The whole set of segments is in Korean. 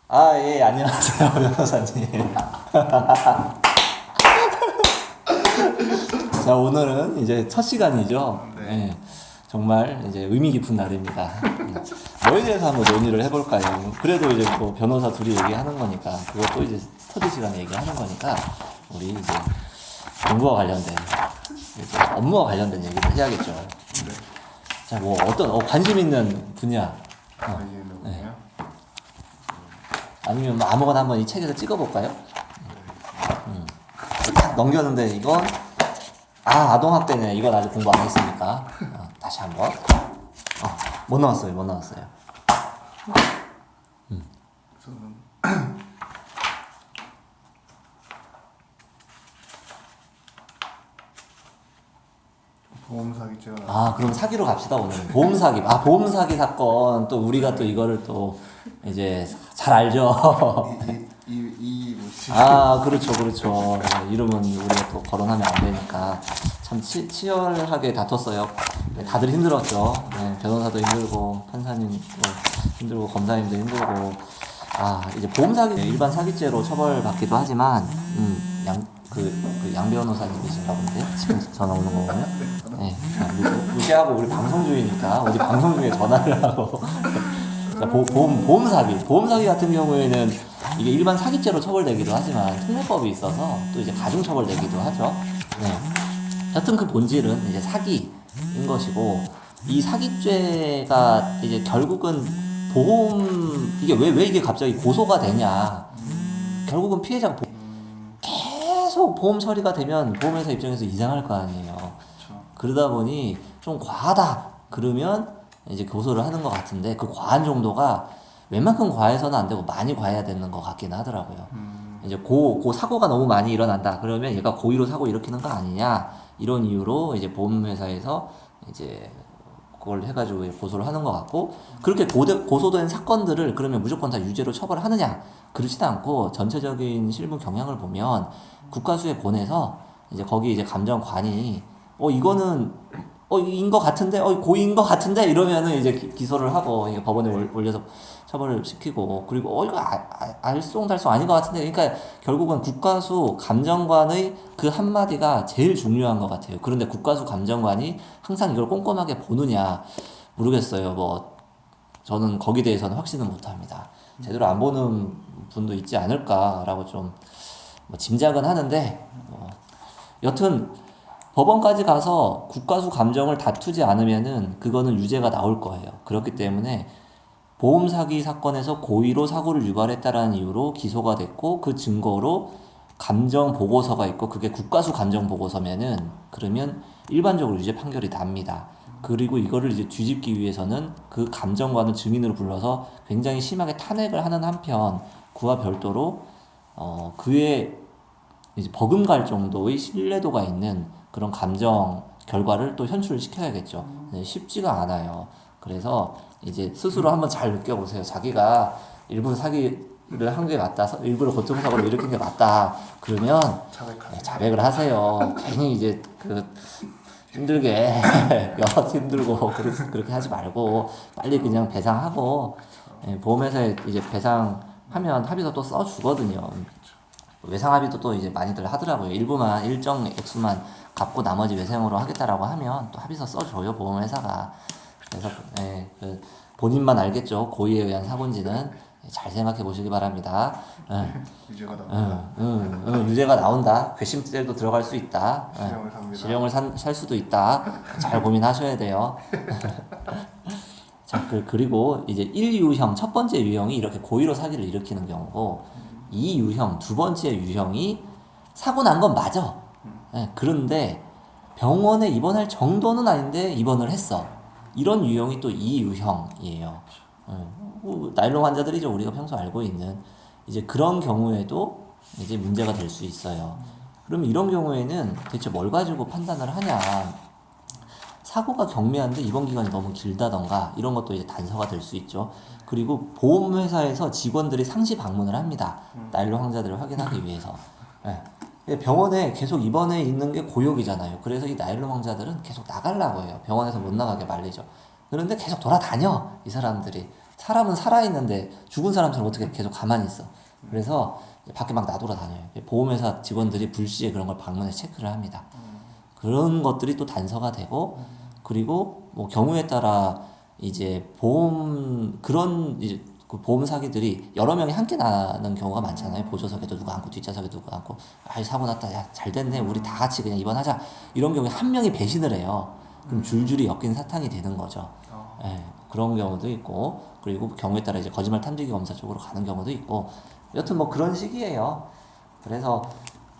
아, 예, 안녕하세요, 변호사님. 자, 오늘은 이제 첫 시간이죠. 네. 예, 정말 이제 의미 깊은 날입니다. 뭐에 대해서 한번 논의를 해볼까요? 그래도 이제 뭐 변호사 둘이 얘기하는 거니까, 그것도 이제 스터디 시간에 얘기하는 거니까, 우리 이제 공부와 관련된, 이제 업무와 관련된 얘기를 해야겠죠. 네. 자, 뭐 어떤, 관심 있는 분야, 관심 있는 네. 분야? 아니면 뭐 아무거나 한번 이 책에서 찍어볼까요? 딱 넘겼는데 이건 아동학대네. 이건 아직 공부 안 했으니까 다시 한번. 못 나왔어요. 못 나왔어요. 저는 보험 사기죄가 그럼 사기로 갑시다. 오늘 보험 사기. 보험 사기 사건. 또 우리가 또 이거를 또 이제 잘 알죠. 이 뭐지? 그렇죠, 그렇죠. 이름은 우리가 또 거론하면 안 되니까 참 치열하게 다퉜어요. 네, 다들 힘들었죠. 네, 변호사도 힘들고 판사님도 힘들고 검사님도 힘들고. 이제 보험 사기 일반 사기죄로 처벌받기도 하지만 양 변호사님이신가 본데 지금 전화 오는 거 보면 네, 무시하고 우리 방송 중이니까 어디 방송 중에 전화를 하고. 자, 보험 사기 같은 경우에는 이게 일반 사기죄로 처벌되기도 하지만 특례법이 있어서 또 이제 가중 처벌되기도 하죠. 네. 여튼 그 본질은 이제 사기인 것이고, 이 사기죄가 이제 결국은 이게 왜 이게 갑자기 고소가 되냐. 결국은 피해자가 계속 보험 처리가 되면 보험회사 입장에서 이상할 거 아니에요. 그렇죠. 그러다 보니 좀 과하다 그러면 이제 고소를 하는 것 같은데, 그 과한 정도가 웬만큼 과해서는 안 되고 많이 과해야 되는 것 같긴 하더라고요. 이제 사고가 너무 많이 일어난다 그러면 얘가 고의로 사고 일으키는 거 아니냐, 이런 이유로 이제 보험회사에서 이제 그걸 해가지고 고소를 하는 것 같고, 그렇게 고소된 사건들을 그러면 무조건 다 유죄로 처벌하느냐, 그렇지도 않고 전체적인 실무 경향을 보면 국가수에 보내서 이제 거기 이제 감정관이 이거는 인 것 같은데, 고의인 것 같은데, 이러면은 이제 기소를 하고, 이게 법원에 올려서 처벌을 시키고, 그리고, 이거 알쏭달쏭 아닌 것 같은데, 그러니까 결국은 국가수 감정관의 그 한마디가 제일 중요한 것 같아요. 그런데 국가수 감정관이 항상 이걸 꼼꼼하게 보느냐, 모르겠어요. 저는 거기에 대해서는 확신은 못 합니다. 제대로 안 보는 분도 있지 않을까라고 좀, 짐작은 하는데, 여튼, 법원까지 가서 국가수 감정을 다투지 않으면은 그거는 유죄가 나올 거예요. 그렇기 때문에 보험 사기 사건에서 고의로 사고를 유발했다라는 이유로 기소가 됐고, 그 증거로 감정 보고서가 있고, 그게 국가수 감정 보고서면은 그러면 일반적으로 유죄 판결이 납니다. 그리고 이거를 이제 뒤집기 위해서는 그 감정관을 증인으로 불러서 굉장히 심하게 탄핵을 하는 한편, 그와 별도로 그의 이제 버금갈 정도의 신뢰도가 있는 그런 감정 결과를 또 현출시켜야겠죠. 쉽지가 않아요. 그래서 이제 스스로 한번 잘 느껴보세요. 자기가 일부러 사기를 한 게 맞다, 일부러 교통사고를 일으킨 게 맞다, 그러면 자백을 하세요. 괜히 이제 힘들게 여러 힘들고 그렇게 하지 말고 빨리 그냥 배상하고, 보험회사에 이제 배상하면 합의서 또 써주거든요. 외상합의도 또 이제 많이들 하더라고요. 일정 액수만 갚고 나머지 외상으로 하겠다라고 하면 또 합의서 써줘요, 보험회사가. 그래서 본인만 알겠죠, 고의에 의한 사고인지는. 잘 생각해 보시기 바랍니다. 유죄가 나온다. 유죄가 나온다. 괘씸죄도 들어갈 수 있다. 실형을 삽니다. 실형을 살 수도 있다. 잘 고민하셔야 돼요. 자, 그리고 이제 1유형, 첫 번째 유형이 이렇게 고의로 사기를 일으키는 경우고, 2유형, 두 번째 유형이 사고 난 건 맞아. 그런데 병원에 입원할 정도는 아닌데 입원을 했어. 이런 유형이 또 2유형이에요. 나일론 환자들이죠. 우리가 평소 알고 있는. 이제 그런 경우에도 이제 문제가 될 수 있어요. 그러면 이런 경우에는 대체 뭘 가지고 판단을 하냐. 사고가 경미한데 입원 기간이 너무 길다던가 이런 것도 이제 단서가 될 수 있죠. 그리고 보험회사에서 직원들이 상시 방문을 합니다. 나일론 환자들을 확인하기 위해서. 병원에 계속 입원해 있는 게 고욕이잖아요. 그래서 이 나일론 환자들은 계속 나가려고 해요. 병원에서 못 나가게 말리죠. 그런데 계속 돌아다녀, 이 사람들이. 사람은 살아있는데 죽은 사람처럼 어떻게 계속 가만히 있어. 그래서 밖에 막 나돌아다녀요. 보험회사 직원들이 불시에 그런 걸 방문해서 체크를 합니다. 그런 것들이 또 단서가 되고, 그리고 뭐 경우에 따라 이제 그런 이제 그 보험 사기들이 여러 명이 함께 나는 경우가 많잖아요. 보조석에도 누가 앉고 뒷좌석에 누가 앉고, 아 사고 났다, 야 잘 됐네, 우리 다 같이 그냥 입원하자, 이런 경우에 한 명이 배신을 해요. 그럼 줄줄이 엮인 사탕이 되는 거죠. 예, 그런 경우도 있고, 그리고 경우에 따라 이제 거짓말 탐지기 검사 쪽으로 가는 경우도 있고, 여튼 뭐 그런 식이에요. 그래서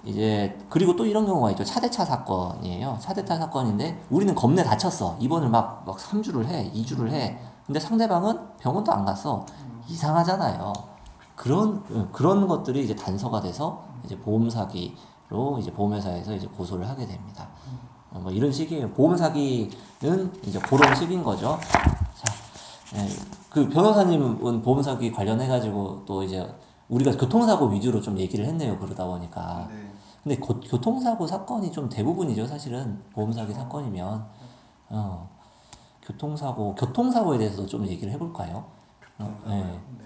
이제 그리고 또 이런 경우가 있죠. 차대차 사건이에요. 차대차 사건인데 우리는 겁내 다쳤어. 입원을 막 3주를 해, 2주를 해. 근데 상대방은 병원도 안 갔어. 이상하잖아요. 그런 것들이 이제 단서가 돼서 이제 보험 사기로 이제 보험회사에서 이제 고소를 하게 됩니다. 뭐 이런 식이에요. 보험 사기는 이제 그런 식인 거죠. 자, 그 변호사님은 보험 사기 관련해 가지고 또 이제 우리가 교통사고 위주로 좀 얘기를 했네요. 그러다 보니까. 네. 근데 교통사고 사건이 좀 대부분이죠. 사실은 보험 사기 사건이면. 교통사고에 대해서도 좀 얘기를 해볼까요? 교통사고요. 네. 네.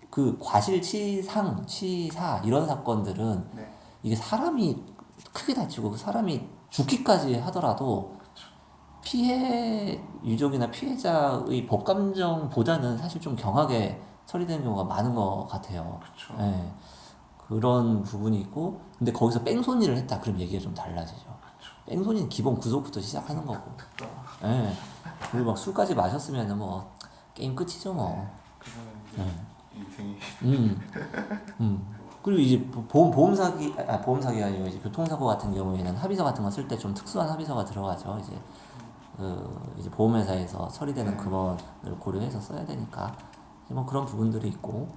그 과실치상, 치사 이런 사건들은 네. 이게 사람이 크게 다치고 그 사람이 죽기까지 하더라도 피해 유족이나 피해자의 법감정보다는 사실 좀 경하게 처리되는 경우가 많은 것 같아요. 그렇죠. 예. 그런 부분이 있고, 근데 거기서 뺑소니를 했다 그럼 얘기가 좀 달라지죠. 뺑소니는 기본 구속부터 시작하는 거고. 예. 그리고 막 술까지 마셨으면 뭐 게임 끝이죠 뭐. 그거는 이제 인생이 그리고 이제 보험 사기가 아니고 이제 교통사고 같은 경우에는 합의서 같은 거 쓸 때 좀 특수한 합의서가 들어가죠. 이제 보험회사에서 처리되는 금원을 고려해서 써야 되니까 뭐 그런 부분들이 있고,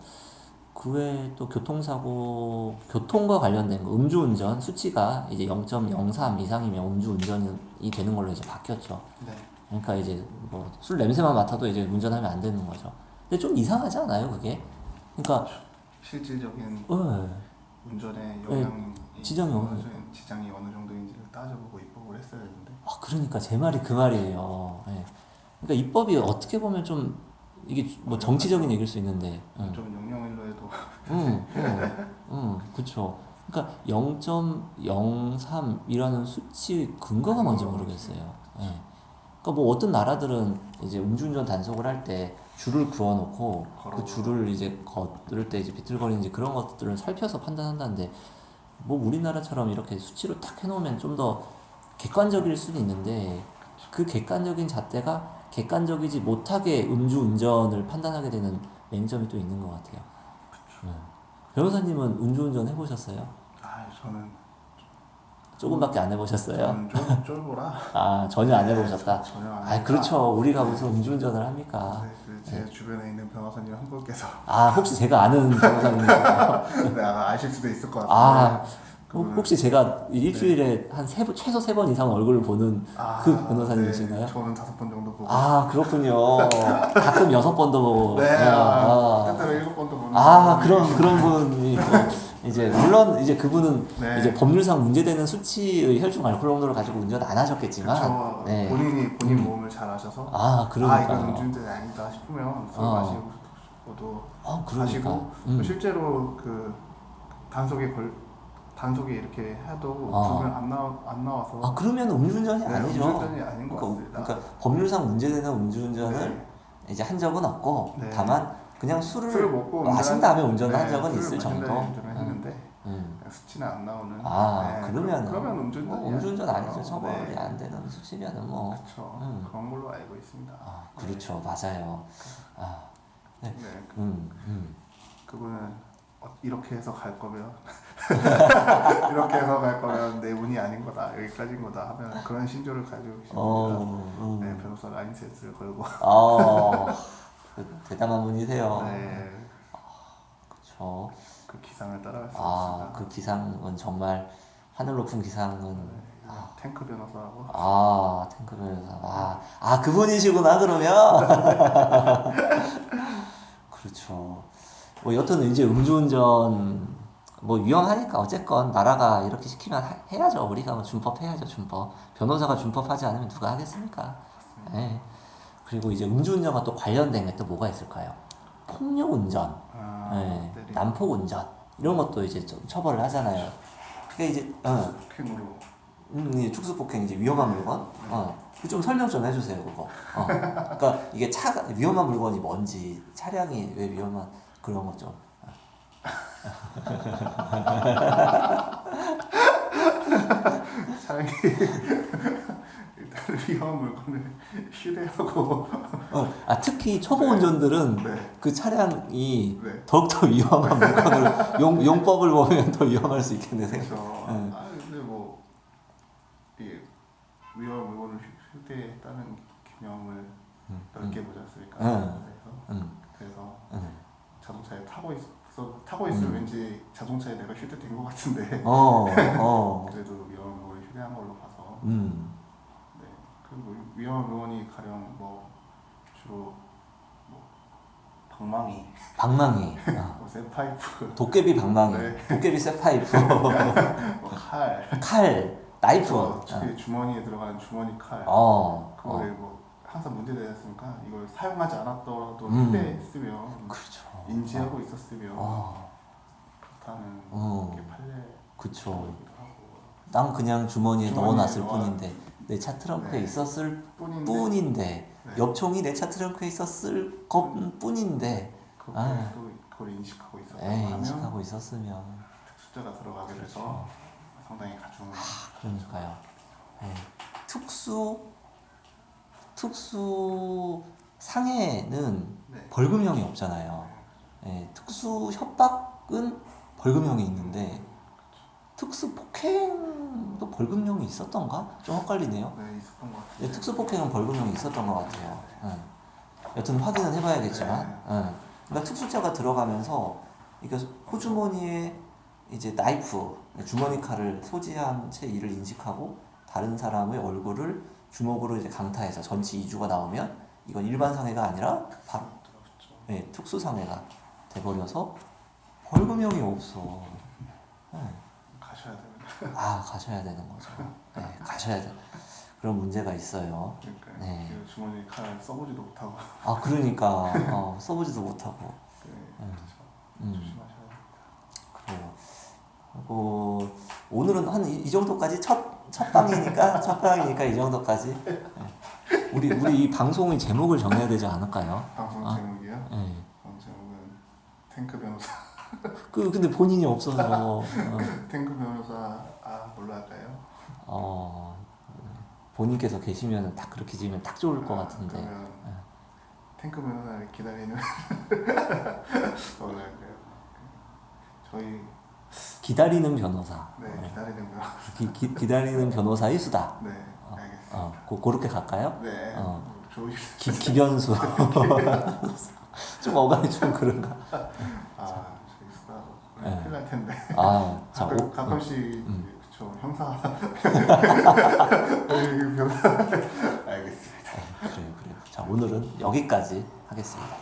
그 외에 또 교통과 관련된 거, 음주운전 수치가 이제 0.03 이상이면 음주운전이 되는 걸로 이제 바뀌었죠. 네. 그러니까 이제 뭐 술 냄새만 맡아도 이제 운전하면 안 되는 거죠. 근데 좀 이상하지 않아요, 그게? 그러니까 실질적인 네. 운전에 영향이 지장이 지장이 어느 정도인지를 따져보고 입법을 했어야 되는데. 그러니까 제 말이 그 말이에요. 예. 그러니까 입법이 어떻게 보면 좀 이게 뭐 정치적인 얘기일 수 있는데, 좀 영영일로 해도 그렇죠. 그러니까 0.03이라는 수치 근거가 뭔지 모르겠어요. 예. 그러니까 뭐 어떤 나라들은 이제 음주운전 단속을 할 때 줄을 그어놓고 그 줄을 이제 걸을 때 이제 비틀거리는지 그런 것들을 살펴서 판단한다는데, 뭐 우리나라처럼 이렇게 수치로 딱 해놓으면 좀 더 객관적일 수는 있는데, 그 객관적인 잣대가 객관적이지 못하게 음주운전을 판단하게 되는 맹점이 또 있는 것 같아요. 변호사님은 음주운전 해보셨어요? 저는 조금밖에 안 해보셨어요? 저는 좀 쫄보라. 전혀 안 해보셨다. 전혀 안 해봤다. 그렇죠. 우리가 무슨 음주운전을 합니까? 제 주변에 있는 변호사님 한 분께서 혹시 제가 아는 변호사님이세요? 네, 아실 수도 있을 것 같은데. 혹시 제가 일주일에 한 최소 3번 이상 얼굴을 보는 그 변호사님이신가요? 네, 저는 5번 정도 보고. 그렇군요. 가끔 6번도 보고. 네, 때때로 7번도 보는. 그런 분이 또 이제 물론 이제 그분은 네. 이제 법률상 문제되는 수치의 혈중 알코올 농도를 가지고 운전 안 하셨겠지만, 그쵸. 네. 본인 몸을 잘 아셔서 그러니까요. 이건 음주운전이 아니다 싶으면 술 마시고도 그러니까. 하시고 실제로 그 단속에 이렇게 해도 부르면 안 나와서. 그러면 음주운전이 네, 아니죠. 음주운전이 아닌 것 같습니다. 그러니까 법률상 문제되는 음주운전을 이제 한 적은 없고, 네. 다만 그냥 술을 먹고 마신 다음에 운전을 한 적은 술을 있을 마신 정도. 다음에 운전을 했는데 수치는 안 나오는. 그러면 음주운전. 음주운전 아니죠. 처벌이 안 되는 수치면은 뭐. 그렇죠. 그런 걸로 알고 있습니다. 그렇죠. 맞아요. 네. 그분은 이렇게 해서 갈 거면 이렇게 해서 갈 거면 내 운이 아닌 거다, 여기까지인 거다 하면 그런 신조를 가지고 계십니다. 네, 변호사 라인셋을 걸고. 대담한 분이세요. 네. 그렇죠. 그 기상을 따라갈 수 있습니다. 그 기상은 정말 하늘 높은 기상은. 탱크 변호사라고. 탱크 변호사. 그분이시구나 그러면. 그렇죠. 뭐 여튼 이제 음주운전 뭐 위험하니까 어쨌건 나라가 이렇게 시키면 해야죠. 우리가 뭐 준법 해야죠. 준법. 변호사가 준법하지 않으면 누가 하겠습니까? 네. 그리고 이제 음주운전과 또 관련된 게 또 뭐가 있을까요? 폭력 운전, 예, 때리고. 난폭 운전 이런 것도 이제 좀 처벌을 하잖아요. 그러니까 이제 폭행으로. 이제 특수폭행 이제 위험한 물건, 좀 설명 좀 해주세요 그거. 그러니까 이게 차가 위험한 물건이 뭔지, 차량이 왜 위험한 그런 거 좀. 차량이 일단 위험한 물건을 휴대하고. 특히 초보 운전들은 네. 그 차량이 네. 더욱더 위험한 물건을 용법을 보면 더 위험할 수 있겠네요. 그렇죠. 네. 근데 뭐 이 위험한 물건을 휴대했다는 개념을 넓게 보지 않습니까? 그래서 자동차에 타고 있으면 왠지 자동차에 내가 휴대된 것 같은데. 그래도 위험한 물건을 휴대한 걸로 봐서. 네. 그리고 위험한 물건이 가령 뭐 주로 뭐 방망이, 뭐 쇠파이프, 도깨비 방망이, 네. 도깨비 쇠파이프, 뭐 칼, 나이프. 주머니에 들어가는 주머니 칼. 그거를 뭐 항상 문제되었으니까 이걸 사용하지 않았더라도 휴대했으면, 그렇죠. 인지하고 있었으면 그렇다는 게 판례. 그쵸. 난 그냥 주머니에 넣어놨을 넣어- 뿐인데 내 차 트렁크에 네. 있었을 뿐인데 뿐인데 네. 옆총이 내 차 트렁크에 있었을 것뿐인데 그걸 인식하고 있었다고 에이, 하면 인식하고 있었으면 특수자가 들어가게 돼서 상당히 가중. 그러니까요. 네. 특수 상해는 네. 벌금형이 없잖아요. 네. 특수 협박은 벌금형이 있는데 특수 폭행도 벌금형이 있었던가? 좀 헷갈리네요. 네, 있었던 것 같아요. 네, 특수 폭행은 벌금형이 있었던 것 같아요. 여튼 확인은 해봐야겠지만, 그러니까 특수자가 들어가면서 그러니까 호주머니에 이제 나이프, 주머니 칼을 소지한 채 이를 인식하고 다른 사람의 얼굴을 주먹으로 이제 강타해서 전치 2주가 나오면 이건 일반 상해가 아니라 바로 특수 상해가 돼버려서 벌금형이 없어. 가셔야 됩니다. 가셔야 되는 거죠. 네, 가셔야 돼. 그런 문제가 있어요. 그러니까 네. 그 주머니 칼 써보지도 못하고. 그러니까 써보지도 못하고. 네, 그렇죠. 조심하셔야 됩니다. 그래요. 그리고 오늘은 한 이 정도까지 첫 방이니까 이 정도까지. 네. 우리 이 방송의 제목을 정해야 되지 않을까요? 방송 제목이요? 네. 방송 제목은 탱크 변호사. 근데 본인이 없어서. 탱크 변호사 뭘로 할까요? 본인께서 계시면 딱 그렇게 지으면 딱 좋을 것 같은데. 그러면 탱크 변호사를 기다리는 뭘로 할까요? 저희 기다리는 변호사. 기다리는 변호사. 기다리는 변호사의 수다. 네, 알겠습니다. 그렇게 갈까요? 네. 조이. 기변수. 좀 어감이 좀 그런가. 저희 수다. 네. 큰일 날 텐데. 자, 가끔씩 그쵸 형사. 변호사. 알겠습니다. 그래요. 자, 오늘은 여기까지 하겠습니다.